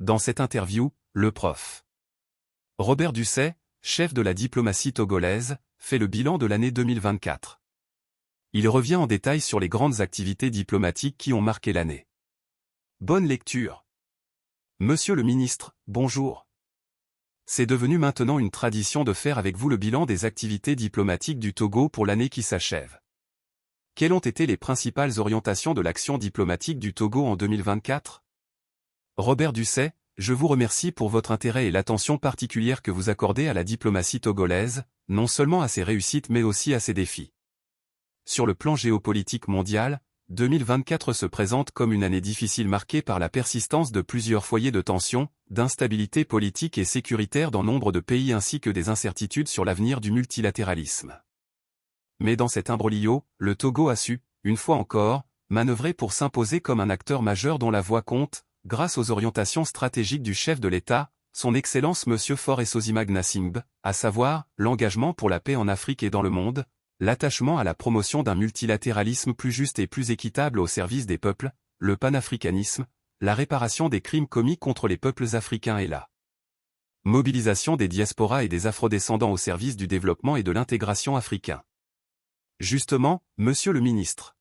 Dans cette interview, le prof. Robert Ducet, chef de la diplomatie togolaise, fait le bilan de l'année 2024. Il revient en détail sur les grandes activités diplomatiques qui ont marqué l'année. Bonne lecture. Monsieur le ministre, bonjour. C'est devenu maintenant une tradition de faire avec vous le bilan des activités diplomatiques du Togo pour l'année qui s'achève. Quelles ont été les principales orientations de l'action diplomatique du Togo en 2024? Robert Ducet, je vous remercie pour votre intérêt et l'attention particulière que vous accordez à la diplomatie togolaise, non seulement à ses réussites mais aussi à ses défis. Sur le plan géopolitique mondial, 2024 se présente comme une année difficile marquée par la persistance de plusieurs foyers de tension, d'instabilité politique et sécuritaire dans nombre de pays ainsi que des incertitudes sur l'avenir du multilatéralisme. Mais dans cet imbroglio, le Togo a su, une fois encore, manœuvrer pour s'imposer comme un acteur majeur dont la voix compte, grâce aux orientations stratégiques du chef de l'État, son Excellence M. Faure Essozima Gnassingbé, à savoir, l'engagement pour la paix en Afrique et dans le monde, l'attachement à la promotion d'un multilatéralisme plus juste et plus équitable au service des peuples, le panafricanisme, la réparation des crimes commis contre les peuples africains et la mobilisation des diasporas et des afrodescendants au service du développement et de l'intégration africain. Justement, monsieur le ministre,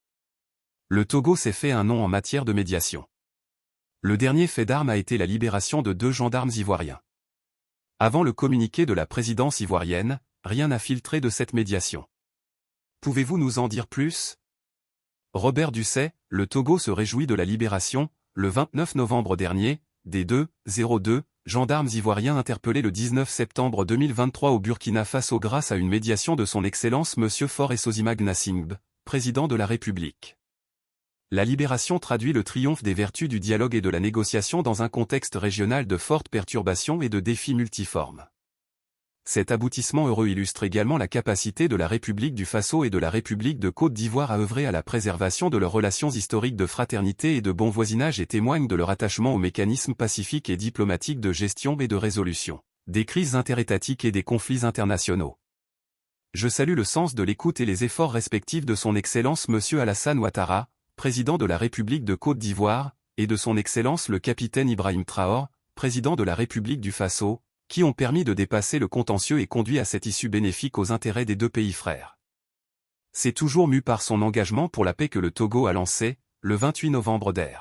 le Togo s'est fait un nom en matière de médiation. Le dernier fait d'armes a été la libération de 2 gendarmes ivoiriens. Avant le communiqué de la présidence ivoirienne, rien n'a filtré de cette médiation. Pouvez-vous nous en dire plus? Robert Ducet, le Togo se réjouit de la libération, le 29 novembre dernier, des 202 gendarmes ivoiriens interpellés le 19 septembre 2023 au Burkina Faso grâce à une médiation de son Excellence M. Faure Essozima Gnassingbé, président de la République. La libération traduit le triomphe des vertus du dialogue et de la négociation dans un contexte régional de fortes perturbations et de défis multiformes. Cet aboutissement heureux illustre également la capacité de la République du Faso et de la République de Côte d'Ivoire à œuvrer à la préservation de leurs relations historiques de fraternité et de bon voisinage et témoigne de leur attachement aux mécanismes pacifiques et diplomatiques de gestion et de résolution des crises interétatiques et des conflits internationaux. Je salue le sens de l'écoute et les efforts respectifs de son Excellence M. Alassane Ouattara, président de la République de Côte d'Ivoire, et de son Excellence le capitaine Ibrahim Traoré, président de la République du Faso, qui ont permis de dépasser le contentieux et conduit à cette issue bénéfique aux intérêts des 2 pays frères. C'est toujours mu par son engagement pour la paix que le Togo a lancé, le 28 novembre dernier.